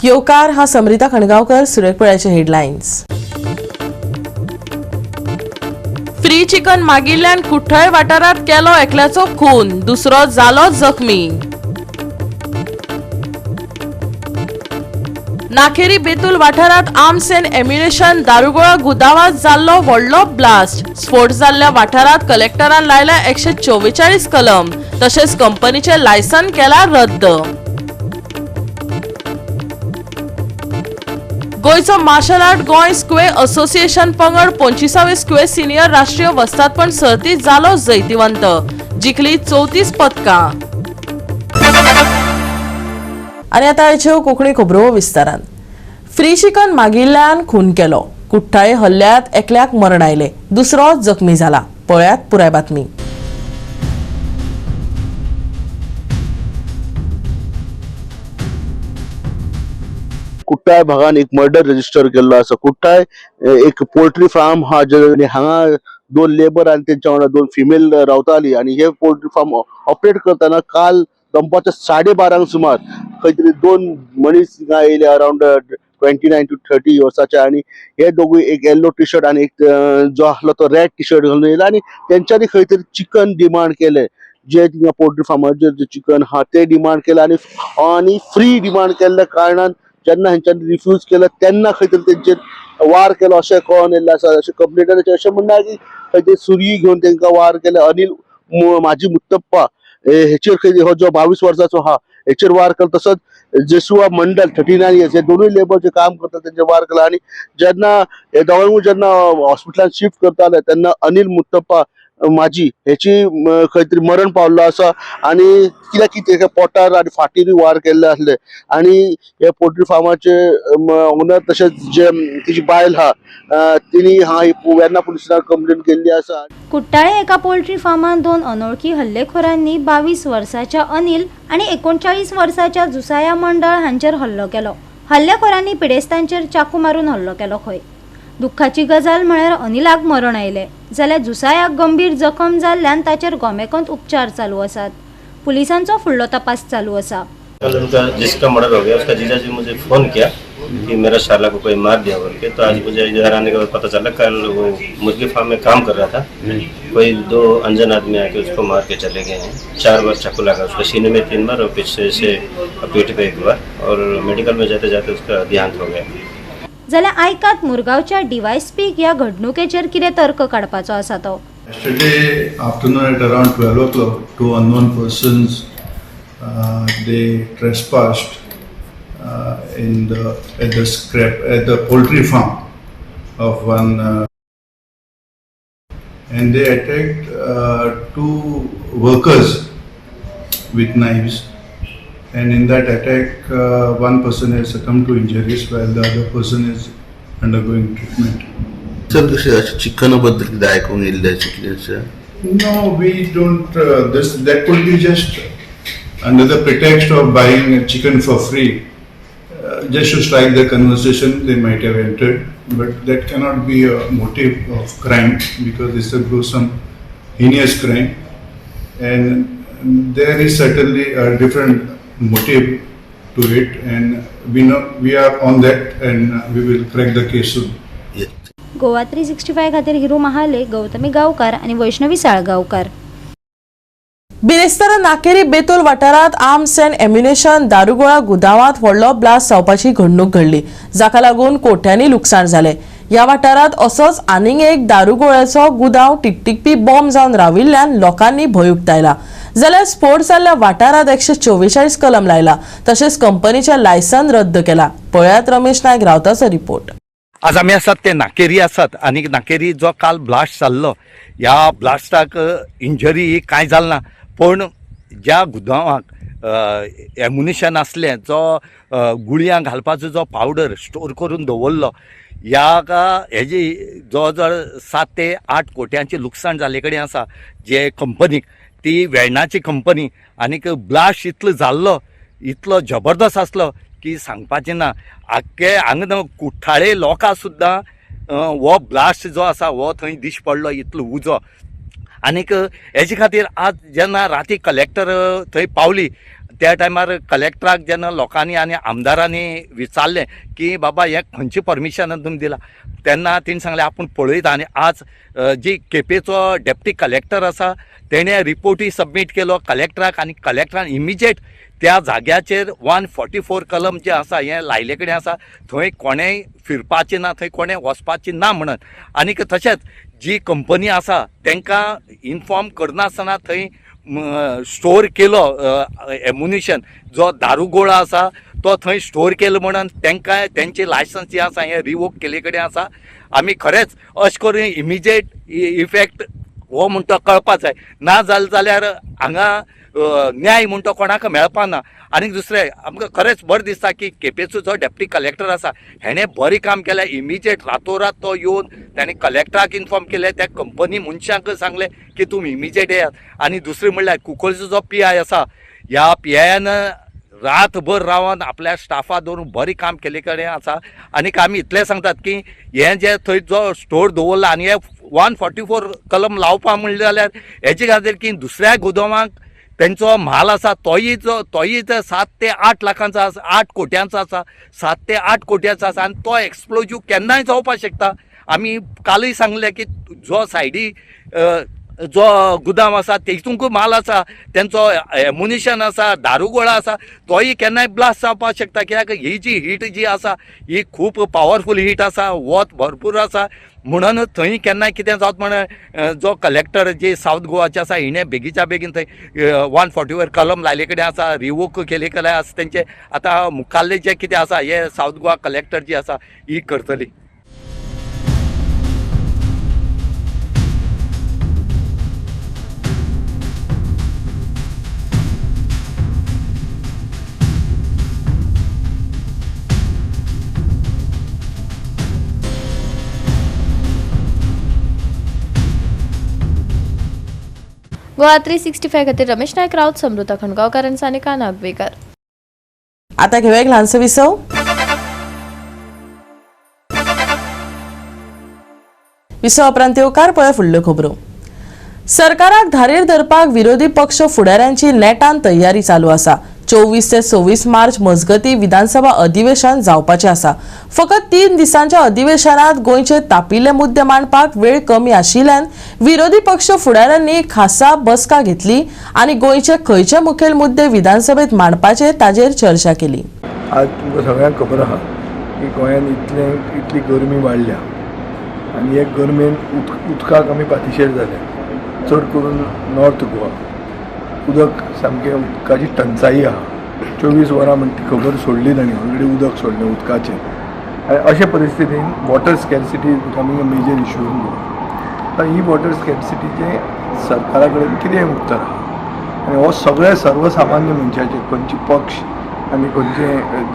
येवकार हा समृता खणगावकर. सुरेख पुळ्याचे हेडलाईन्स. फ्री चिकन मागिल्ल्यान कुठ्ठाळे वाठारात केलो एकल्याचो खून, दुसरो जालो जखमी. नाखेरी बेतूल वाठारात आर्म्स एंड एम्युनिशन दारुगोळा गुदावांत जाल्लो व्हडलो ब्लास्ट. स्फोट जाल्ल्या वाठारात कलेक्टरान लायला 144 कलम. तशेंच कंपनीचे लायसन केला रद्द. गोयचो marshal art Goa Sqay association पंगड 25वे स्क्वे सिनियर राष्ट्रीय वस्तादपण सर्तीत जालो जैतिवंत. जिखली 34 पदकां. आनी आतां आयच्यो कोंकणी खबरो विस्तारान. फ्री चिकन मागिल्ल्यान खून केलो. कुठ्ठाळे हल्ल्यात एकल्याक मरण आयले, दुसरो जखमी जाला. पळयात पुराय बातमी. कुट्टाळे भागात एक मर्डर रजिस्टर केल्लो आसा. कुट्टाळे एक पोल्ट्री फार्म हा जे हांगा 2 लेबर आनी तेंच्या वांगडा 2 फिमेल रावताली आनी हे पोल्ट्री फार्म ऑपरेट करताना काल दनपारच्या 12:30 सुमार खंय तरी 2 मनीस हिंगा येयले अराउंड 29 to 30 वर्साचे आनी हे दोगूय एक येल्लो टी शर्ट आनी एक जो आसलो तो रेड टी शर्ट घालून येयला आनी तेंच्यांनी खंय तरी चिकन डिमांड केले. जे थिंगा पोल्ट्री फार्माचेर जे चिकन हा ते डिमांड केले आनी फ्री डिमांड केल्ल्या कारणान जेन्ना हेंच्यांनी रिफ्यूज केलं तेन्ना खंय तरी तेंचेर वार केलो अशें कळोन येयल्लें आसा. अशें कंप्लेंटाचें अशें म्हणना की खंय तरी सुरी घेवन तेंकां वार केले. अनिल माजी मुत्तप्पा हेचेर खंय हो जो 22 वर्साचो हा हेचेर वार केलो. तसोच जेसुआ मंडल 39 इयर्स हे दोनूय लेबर जे काम करता तेंचेर वार केला. आनी जेन्ना हे दोगांय जेन्ना हॉस्पिटलांत शिफ्ट करताले तेन्ना अनिल मुत्तप्पा माजी हेची खंय तरी मरण पावल्लो आसा. आनी कित्याक की तेच्या पोटार आनी फाटीरूय वार केल्ले आसले. आनी हे पोल्ट्री फार्माचे ओनर तशेंच जे तिची बायल हा तिणी वेर्ना पुलिसांत कंप्लेंट केल्ली आसा. कुट्टाळे एका पोल्ट्री फार्मात 2 अनोळखी हल्लेखोरांनी 22 वर्साच्या अनिल आणि 39 वर्साच्या जुसाया मंडळ हांचेर हल्लो केलो. हल्लेखोरांनी पिडेस्तांचेर चाकू मारून हल्लो केलो. खंय दुख्खाची गजाल म्हळ्यार अनिलाक मरण आयले, जाल्यार जुसायाक गंभीर जखम जाल्ल्यान ताचेर गोमेकोंत उपचार चालू आसात. पुलिसांचो फुडलो तपास चालू आसा. कल उनका जिसका मर्डर हो गया उसका जीजा जी मुझे फ़ोन किया कि मेरा शाला को कोई मार दिया बोल के. तो आज मुझे इधर आने के बाद पता चला कल वो मुर्गी फार्म में काम कर रहा था, कोई 2 अनजान आदमी आके उसको मार के चले गए हैं. 4 बार चाकू लगा उसको सीने में 3 बार और पीछे से पीठ पे 1 बार और मेडिकल में जाते जाते उसका देहांत हो गया. जाल्यार आयकात मुरगांवच्या डीवायएसपीक ह्या घडणुकेचेर कितें तर्क काडपाचो आसा तो. Yesterday afternoon at around 12 o'clock, 2 unknown persons they trespassed at the poultry farm of one and they attacked 2 workers with knives, and in that attack one person has succumbed to injuries while the other person is undergoing treatment. Sir कशें चिकना बद्दल कितें आयकूंक येयल्लें अशें? No, we don't. That could be just under the pretext of buying chicken for free, just to strike the conversation. They might have entered, but that cannot be a motive of crime because it's a gruesome, heinous crime, and there is certainly a different motive to it, and we are on that, and we will crack the case soon. Goa 365 खातीर हिरू महाले, गौतमी गांवकार आणि वैष्णवी साळगांवकार. बिरेस्तारा नाकेरी बेतूल वाठारात arms end ammunition दारुगोळा गुदावांत व्हडलो blast जावपाची घडणूक घडली, जाका लागून कोट्यांनी लुकसाण जाले. ह्या वाठारात असोच आनीक एक दारुगोळ्याचो गुदाव टिकटिकपी बॉम्ब जावन राविल्ल्यान लोकांनी भंय उक्तायला. जाल्यार स्फोट जाल्ल्या वाठारात 144 कलम लायला. तशेंच कंपनीचे लायसन रद्द केला. पळयात रमेश नायक रावताचो रिपोर्ट. आज आमी आसात ते नाकेरी आसात आनी नाकेरी जो काल ब्लास्ट जाल्लो ह्या ब्लास्टाक इंजरी कांय जाल ना, पण ज्या गुदावांक एम्युनिशन आसलें जो गुळयां घालपाचो जो पावडर स्टोर करून दवरलो हेजी जवळ जवळ 7 ते 8 कोट्यांचे लुकसाण जाले कडेन आसा. जे कंपनीक ती वेर्णाची कंपनी आनीक ब्लास्ट इतलो जाल्लो इतलो जबरदस्त आसलो की सांगपाचें ना. आख्खे हांगा कुठ्ठाळे लोकां सुद्दां हो ब्लास्ट जो आसा हो थंय दिश्ट पडलो इतलो उजो. आनीक हेजे खातीर आज जेन्ना राती कलेक्टर थंय पावली त्या टायमार कलेक्टराक जेन्ना लोकांनी आनी आमदारांनी विचारलें की बाबा हें खंयची परमिशन तुमी दिला, तेन्ना तेणी सांगलें आपूण पळयता. आनी आज जी केपेंचो डेप्टी कलेक्टर आसा तेणें रिपोर्टूय सबमीट केलो कलेक्टराक, आनी कलेक्टरान इमिजिएट त्या जाग्याचेर 144 कलम जे आसा हें लायले कडेन आसा, थंय कोणेंय फिरपाचें ना, थंय कोणें वचपाचें ना म्हणून. आनीक तशेंच जी कंपनी आसा तांकां इन्फॉर्म करनासतना थंय स्टोर केलो एम्युनिशन, जो दारूगोळो आसा तो थंय स्टोर केलो म्हणून तांकां तेंची लायसन्स जी आसा हें रिवोक केले कडेन आसा. आमी खरेंच अशें करून इमिजिएट इफेक्ट हो म्हणटा कळपा जाय, ना जाल्यार हांगा न्याय म्हणटा कोणाक मेळपाना. आनी दुसरें आमकां खरेंच बरें दिसता की केपेंचो जो डेप्टी कलेक्टर आसा हेणें बरें काम केलें. इमिजिएट रातोरात तो येवन ताणें कलेक्टराक इन्फॉर्म केलें, त्या कंपनी मनशांक सांगलें की तुमी इमिजिएट येयात. आनी दुसरें म्हणल्यार कुंकळ्ळेचो जो PI आसा, ह्या PIन रातभर रावन आपल्या स्टाफा दवरून बरें काम केले कडेन आसा. आनीक आमी इतलें सांगतात की हें जे थंय जो स्टोर दवरला आनी हे 144 कलम लावपा म्हणलें जाल्यार हेचे खातीर की दुसऱ्या गोदामाक तेंचो म्हाल आसा तोय 7 ते 8 लाखांचो आसा, 8 कोट्यांचो आसा, 7 ते 8 कोट्यांचो आसा. आनी तो एक्सप्लोजीव केन्नाय जावपाक शकता. आमी कालय सांगलें की जो सायडी जो गुदाम आसा तेतूंक माल आसा, तेंचो एम्युनिशन आसा, दारूगोळो आसा, तोय केन्नाय ब्लास्ट जावपाक शकता. कित्याक ही जी हीट जी आसा ही खूब पावरफूल हीट आसा, वत भरपूर आसा. म्हणून थंय केन्नाय कितें जावत म्हणून जो कलेक्टर जे सावथ गोवाचे आसा हिणें बेगीच्या बेगीन थंय 144 कलम लायले कडेन आसा, रिवोक केले कडेन आसा. तेंचे आतां मुखाल्ले जे कितें आसा हे सावथ गोवा कलेक्टर जी आसा ही करतली. गोवा 365 खातीर रमेश नायक रावत, समृता खणगांवकार आनी सानिका नागवेकर. आता घेऊया एक ल्हानसो विसव. विसव उपरांत येवकार पळय फुडल्यो खबरो. सरकाराक धारेर धरपाक विरोधी पक्ष फुडाऱ्यांची नेटान तयारी चालू आसा. 24 ते 26 मार्च मजगती विधानसभा अधिवेशन जावपाचे आसा. फकत 3 दिसांच्या अधिवेशनात गोंयचे तापिल्ले मुद्दे मांडपाक वेळ कमी आशिल्ल्यान विरोधी पक्ष फुडाऱ्यांनी खासा बसका घेतली आनी गोंयचे खंयचे मुखेल मुद्दे विधानसभेत मांडपाचे ताजेर चर्चा केली. आज तुमकां सगळ्यांक खबर आहा की गोंयांत इतली गरमी वाडल्या आनी हे गरमेन उदकाक आमी पातीशेर जाल्या. चड करून नॉर्थ गोवा उदक सामकें उदकाची टंचाई आहा. 24 वरां म्हणटा ती खबर सोडली तांणी, ऑलरेडी उदक सोडलें उदकाचें. आनी अशे परिस्थितीन water scarcity is becoming a major issue in Goa. आतां ही वॉटर स्कॅरसिटीचें सरकारा कडेन कितें उत्तर आहा आनी हो सगळे सर्वसामान्य मनशाचे खंयचे पक्ष आनी खंयचे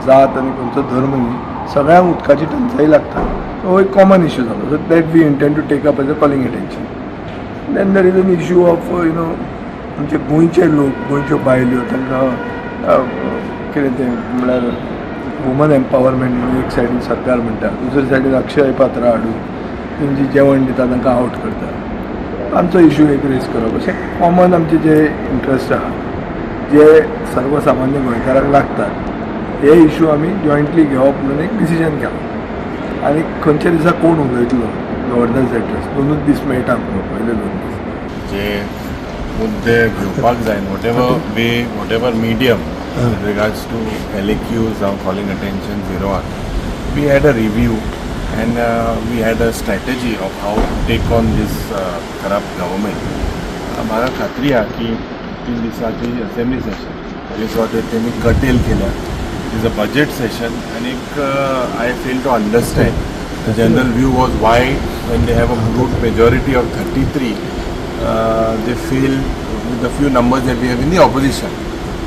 जात आनी खंयचो धर्म न्ही, सगळ्यांक उदकाची टंचाई लागता. हो एक कॉमन इशू जालो. So that we intend to take up as a calling attention. Then there is an issue of आमचे गोंयचे लोक, गोंयच्यो बायल्यो, तांकां कितें तें म्हणल्यार वुमन एम्पावरमेंट म्हणून एक सायडीन सरकार म्हणटा, दुसरे सायडीन अक्षय पात्र हाडून तेंची जेवण दिता तांकां आवट करता. आमचो इशू एक रेज करप. अशें कॉमन आमचे जे इंट्रस्ट आहा जे सर्वसामान्य गोंयकारांक लागतात हे इशू आमी जॉयंटली घेवप म्हणून एक डिसिजन केलो. आनी खंयच्या दिसा कोण उलयतलो गव्हर्नन्स एड्रेस 2 दीस मेळटा म्हणून पयले 2 दीस जे मुद्दे घेवपाक जाय what ever medium with regards to LAQs or calling attention 01. We had a review and we had a strategy of how to take on this corrupt government. म्हाका खात्री आहा की 3 दिसाची असेंब्ली सेशन दिस वॉट तेमी कटेल केल्या. It is a budget session आनी I fail to understand the general view was why when they have a brute majority of 33 they fail with the few numbers that we have in the opposition.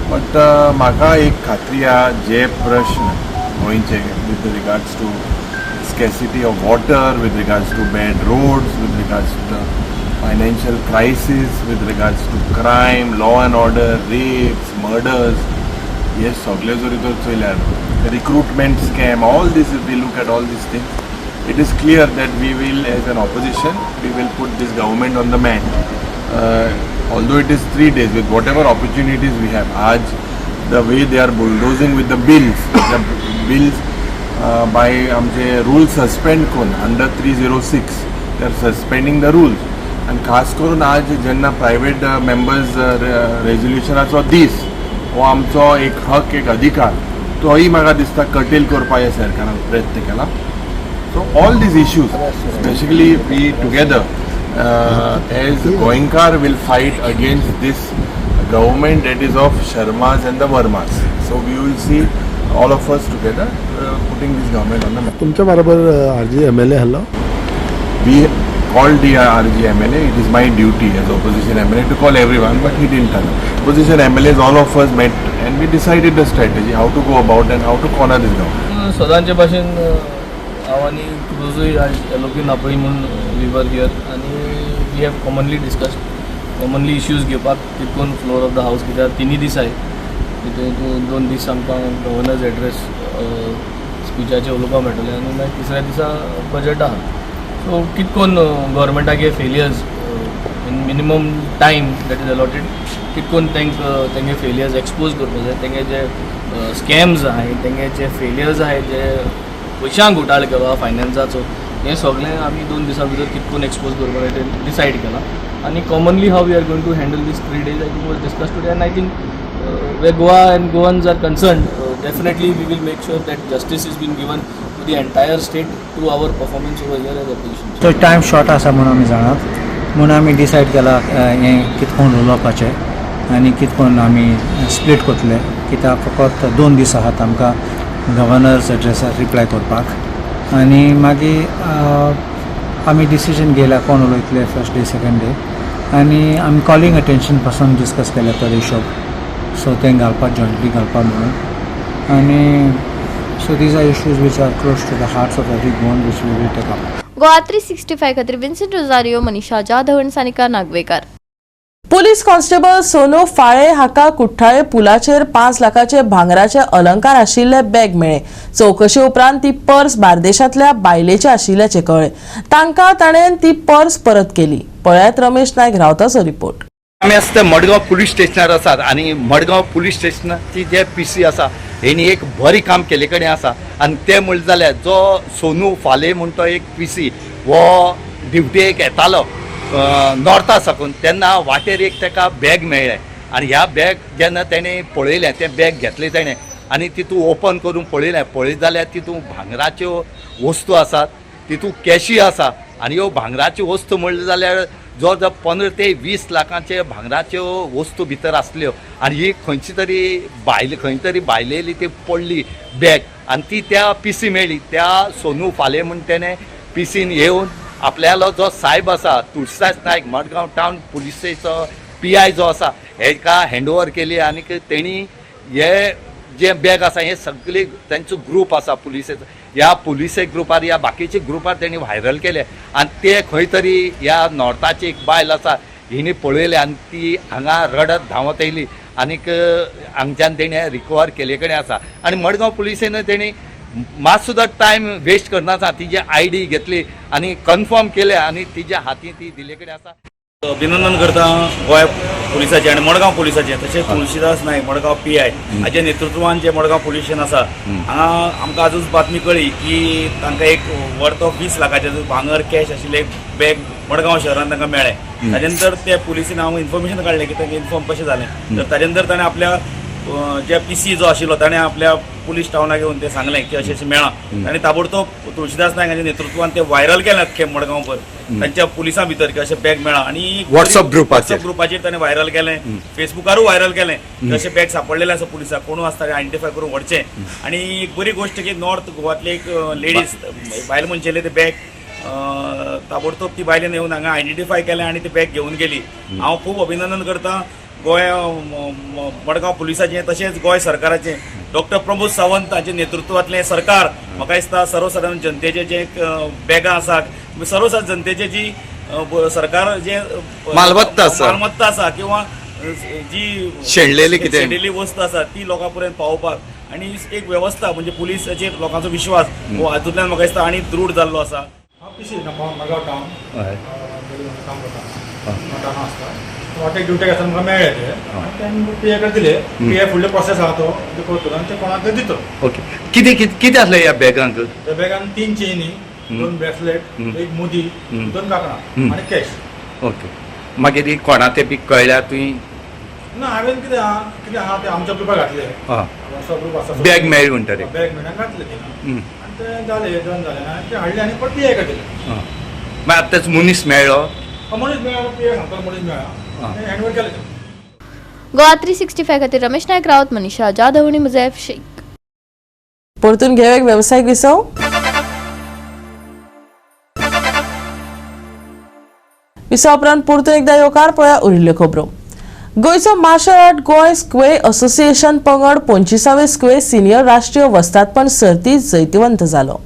But म्हाका एक खात्री आहा जे प्रश्न गोंयचे with regards to scarcity of water, with regards to bad roads, with regards to the financial crisis, with regards to crime, law and order, rapes, murders, हे सगळे जरी तर चयल्यार recruitment scam, all this, if we look at all these things, it is clear that we will, as an opposition, we will put this government on the mat. Although it is 3 days, with whatever opportunities we have, आज the way they are bulldozing with the bills by आमचे rules suspend करून under 306 they are suspending the rules. आणि खास करून आज जेन्ना private members रेजोल्युशनाचो दीस हो आमचो एक हक एक अधिकार तोही म्हाका दिसता कटेल करपाक ह्या सरकारान प्रयत्न केला. So all these issues specially we together as गोंयकार will fight against this government that is of Sharmas and the Vermas. So we will see all of us together putting this government on the map. तुमच्या बरोबर RG MLA हल्लो. We called the RG MLA. It is my duty as opposition MLA to call everyone, but he didn't turn up. Opposition MLAs, all of us met and we decided the strategy, how to go about and how to corner this government. सदांचे भाशेन हांव आनी क्रुजूय एलोकी नापळी म्हणून we were here आनी we have commonly discussed commonly issues घेवपाक कितकोन floor of the हावस कित्याक 3 दीस I तितून 2 दीस आमकां गव्हर्नर्स एड्रेस स्पिचाचेर उलोवपाक मेळटलें आनी मागीर तिसऱ्या दिसा बजट आहा. सो कितकोन गव्हर्मेंटाचे failures in minimum time that is allotted कितकोन तेंगे फेलियर्स एक्सपोज करपाक जाय. तेंगे जे स्कॅम्स आहाय तेंगे जे फेलियर्स आहाय जे पयशांक घोटाळ केलो फायनान्साचो हें सगळें आमी 2 दिसां भितर कितकोन एक्सपोज करपाक जाय तें डिसायड केलां. आनी commonly how we are going to handle these 3 days I think was discuss today and I think where Goa and Goans are concerned, definitely we will make sure that justice is being given to the entire state through our performance over here as opposition. तो time short आसा म्हणून आमी जाणात म्हणून आमी decide केला हें कितकोन उलोवपाचें आनी कितकोन आमी स्प्लीट करतले कित्याक फकत 2 दीस आसात आमकां गव्हर्नर्स एड्रेसार रिप्लाय करपाक आनी मागीर आमी डिसिजन घेयला कोण उलयतले फर्स्ट डे सेकंड डे आनी आमी कॉलिंग अटेन्शन पासून डिस्कस केले तो हिशोब. सो तें घालपाक जॉयंटली घालपाक म्हणून आनी so these are issues which are close to the hearts of every Goan which we will take up. Goa 365 खातीर विन्सेंट रोजारियो, मनीषा जाधव आनी सानिका नागवेकर. पुलीस कॉन्स्टेबल सोनू फाळे हाका कुठ्ठाळे पुलाचेर 5 लाखाचे भांगराचे अलंकार आशिल्ले बॅग मेळ्ळे. चौकशी उपरांत ती पर्स बार्देशांतल्या बायलेचे आशिल्ल्याचे कळ्ळे. तांकां ताणेन ती पर्स परत केली. पळयात रमेश नायक रावताचो रिपोर्ट. आमी आसता मडगांव पुलीस स्टेशनार आसात आनी मडगांव पुलीस स्टेशनाची जे PC आसा हेणी एक बरी काम केले कडेन आसा आनी ते म्हणले जाल्यार जो सोनू फाले म्हूण तो एक PC हो ड्युटेक येतालो नॉर्था साकून तेन्ना वाटेर एक ताका बॅग मेळ्ळें आनी ह्या बॅग जेन्ना तेणें पळयलें तें बॅग घेतलें तेणें आनी तितून ओपन करून पळयत जाल्यार तितून भांगराच्यो वस्तू आसात, तितून कॅशी आसा आनी ह्यो भांगराच्यो वस्तू म्हणले जाल्यार जो 15 ते 20 लाखांचे भांगराच्यो वस्तू भितर आसल्यो आनी ही खंयची तरी बायलेली ती पडली बॅग आनी ती त्या PC मेळ्ळी. त्या सोनू फाले म्हूण तेणें PCन येवन आपल्यालो जो साहेब आसा तुळशीदास नायक मडगांव टावन पुलिसेचो PI जो आसा हेका हँडओवर केली आनी तेणी हे जे बॅग आसा हे सगळे तांचो ग्रूप आसा पुलिसेचो ह्या पुलिसे ग्रुपार या बाकीच्या ग्रुपार तेणी व्हायरल केले आनी ते खंय तरी ह्या नॉर्थाची एक बायल आसा हिणी पळयले आनी ती हांगा रडत धांवत येयली आनीक हांगच्यान तेणें रिकवर केले कडेन आसा आनी मडगांव पुलिसेन तेणी मात सुद्दां टायम वेस्ट करनासा तिजे ID घेतली आनी कन्फर्म केले आनी तिच्या हाती ती दिले कडेन आसा. अभिनंदन करता गोंय पुलिसाचे आणि मडगांव पुलिसाचे तशेंच तुळशीदास नायक मडगांव PI हाच्या नेतृत्वान जे मडगांव पुलीस स्टेशन आसा हांगा आमकां आजूच बातमी कळ्ळी की तांकां एक वर्थ ऑफ 20 लाखाचे भांगर कॅश आशिल्ले एक बॅग मडगांव शहरान तांकां मेळ्ळें. ताजे नंतर ते पुलिसीन हांव इन्फॉर्मेशन काडलें की तांकां इन्फॉर्म कशें जालें तर ताजे नंतर ताणें आपल्या जे PC जो आशिल्लो ताणें आपल्या पुलीस टावनाक येवन ते सांगलें की अशें मेळ्ळा. ताणें ताबडतोब तुळशीदास नायक हाच्या नेतृत्वान ते व्हायरल केलें अख्खे मडगांवभर तांच्या पुलिसां भितर की अशें बॅग मेळ्ळा आनी व्हॉट्सअप ग्रुपाचेर ताणें व्हायरल केलें, फेसबुकारूय व्हायरल केलें की अशें बॅग सापडलेलें आसा पुलिसाक कोण आसता तें आयडेंटिफाय करून व्हरचें. आनी एक बरी गोश्ट की नॉर्थ गोवातले एक लेडीज बायल मनशेले ते बॅग ताबडतोब ती बायलेन येवन हांगा आयडेंटिफाय केलें आनी ती बॅग घेवन गेली. हांव खूब अभिनंदन करता गोंय मडगांव पुलिसाचें तशेंच गोंय सरकाराचें डॉक्टर प्रमोद सावंत हाच्या नेतृत्वांतलें सरकार म्हाका दिसता सर्वसाधारण जनतेचे जे बॅगां आसात सर्वसाधारण जनतेचे जी सरकार जे मालमत्ता आसा किंवा जी शेणलेली वस्त आसा ती लोकां पर्यंत पावोवपाक आनी एक वेवस्था म्हणजे पुलिसाचेर लोकांचो विश्वास हो हातूंतल्यान म्हाका दिसता आनी दृढ जाल्लो आसा. मडगांव टावन काम करता आसता वाटेक ड्युटेक आसा म्हाका मेळ्ळे ते आनी ते पी ए कडेन दिले पी ए फुडले प्रोसेस आहा तो करतलो आनी ते कोणाक ते दितलो. ओके कितें आसलें ह्या बॅगांक? त्या बॅगान 3 चेनी, 2 ब्रेसलेट, 1 मुदी, 2 कांकणां आनी कॅश. ओके मागीर कोणा ते बी कळ्ळ्या तुवें? ना हांवें कितें आहा ते आमच्या ग्रुपाक घातले. सब ग्रुप आसा बॅग मेळ्ळी म्हणटरी. बॅग मेळ्ळ्यान घातले तिंगा आनी ते जाले डन जाले आनी ते हाडले आनी परत पी ए कडेन दिले. मागीर आतांच मनीस मेळ्ळो? मनीस मेळ्ळा पी ए सांगता मनीस मेळ्ळा आनी हँडओवर केले ते. गोवा 365 खातीर रमेश नायक रावत, मनीषा जाधव आनी मुझैफ शेख. परतून घेऊ एक व्यावसायिक विसव. विसव उपरांत परतून एकदा येवकार पळया उरिल्ल्यो खबरो. गोंयचो marshal art Goa Sqay association पंगड 25वे स्क्वे सिनियर राष्ट्रीय वस्तादपण सर्तीत जैतिवंत जालो.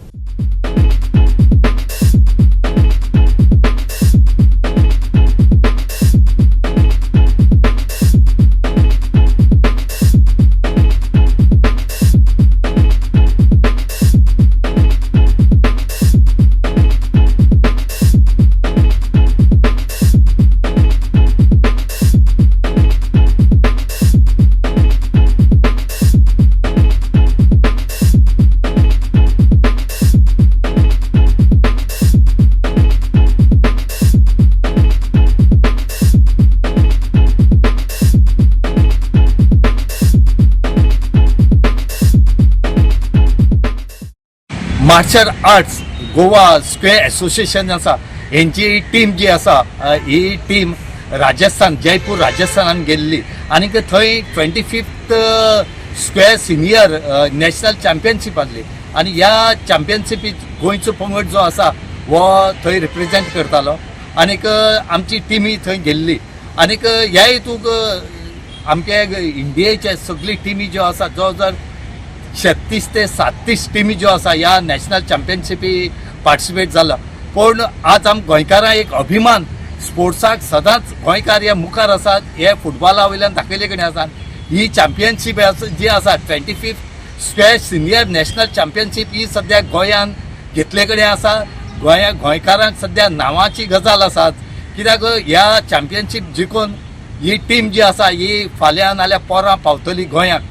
Martial arts Goa Sqay association आसा हेंची टीम जी आसा ही टीम राजस्थान जयपूर राजस्थानान गेल्ली आनी थंय 25th स्क्वे सिनियर नॅशनल चॅम्पियनशीप आसली आनी ह्या चॅम्पियनशिपीत गोंयचो पंगड जो आसा वो थंय रिप्रेझेंट करतालो आनीक आमची टिमी थंय गेल्ली आनीक ह्या हितूक आमच्या इंडियेचे सगळी टिमी ज्यो आसा जवळ 36 ते 37 टिमी ज्यो आसा ह्या नॅशनल चॅम्पियनशिपी पार्टिसिपेट जाला. पूण आज आम गोंयकारां एक अभिमान स्पोर्ट्साक सदांच गोंयकार हे मुखार आसात हे फुटबॉला वयल्यान दाखयले कडेन आसात. ही चॅम्पियनशीप जी आसा 25th स्क्वे सिनियर नॅशनल चॅम्पियनशीप ही सद्या गोंयान घेतले कडेन आसा. गोंयकारांक सद्या नांवाची गजाल आसात कित्याक ह्या चॅम्पियनशीप जिखून ही टीम जी आसा ही फाल्यां नाल्यार पोरां पावतली गोंयाक.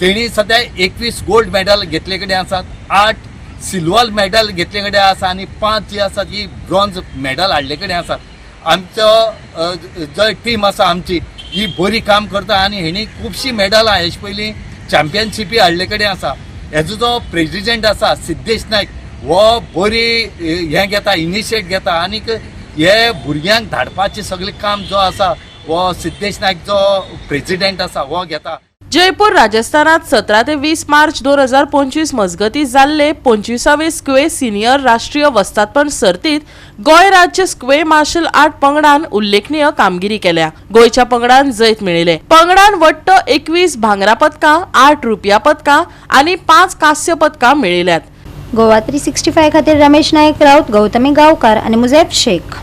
तेणी सद्या 21 गोल्ड मेडल घेतले कडेन आसात, 8 सिल्वर मेडल घेतले कडेन आसा आनी 5 जी आसा ही ब्रॉन्झ मेडल हाडले कडेन आसात. आमचो जो टीम आसा आमची ही बरी काम करता आनी हेणी खुबशी मेडलां हेजे पयलीं चॅम्पियनशिपी हाडले कडेन आसा. हेजो जो प्रेसिडेंट आसा सिद्धेश नायक हो बरी हें घेता इनिशिएट घेता आनीक हे भुरग्यांक धाडपाचें सगळें काम जो आसा हो सिद्धेश नायक जो प्रेसिडेंट आसा हो घेता. जयपूर राजस्थानात 17 ते 20 मार्च 2025 मजगती जाल्ले 25वे स्क्वे सिनियर राष्ट्रीय वस्तादपण सर्तीत गोंय राज्य स्क्वे मार्शल आर्ट पंगडान उल्लेखनीय कामगिरी केल्या. गोंयच्या पंगडान जैत मेळयले. पंगडान वट्ट 21 भांगरा पदकां, 8 रुपया पदकां आनी 5 कांस्य पदकां मेळयल्यात. गोवा 365 खातीर रमेश नायक रावत, गौतमी गांवकार आनी मुझैफ शेख.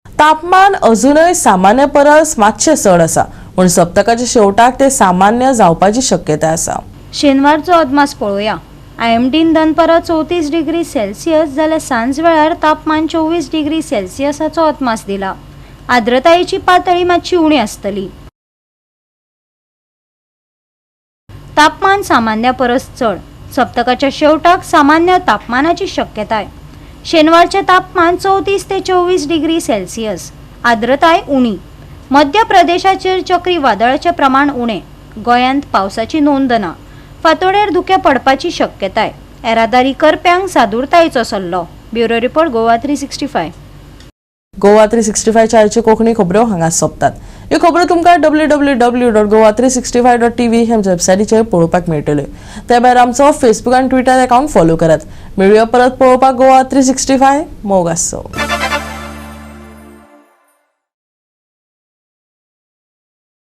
तापमान अजूनय सामान्य परस मातशें चड आसा पूण सप्तकाच्या शेवटाक ते सामान्य जावपाची शक्यताय आसा. शेनवारचो अदमास पळोवया. IMDन दनपारां 34 डिग्री सेल्सियस जाल्यार सांज वेळार तापमान 24 डिग्री सेल्सियसाचो अदमास दिला. आर्द्रतायेची पातळी मातशी उणी आसतली. तापमान सामान्या परस चड. सप्तकाच्या शेवटाक सामान्य तापमानाची शक्यताय. शेनवारचे तापमान 34 ते 24 डिग्री सेल्सियस. आर्द्रताय उणी. मध्य प्रदेशाचेर चक्रीवादळाचे प्रमाण उणें. गोंयांत पावसाची नोंद ना. फांतोडेर धुके पडपाची शक्यताय. येरादारी करप्यांक सादूरतायेचो सल्लो. Bureau report Goa 365. गोवा 365 च्या आयच्यो कोंकणी खबरो हांगा सोंपतात. ह्यो खबरो तुमकां www.goa365.tv ह्या वेबसायटीचेर पळोवपाक मेळटल्यो. ते भायर आमचो फेसबूक आनी ट्विटर अकाउंट फॉलो करात. मेळुया परत पळोवपाक गोवा 365. मोग आसो.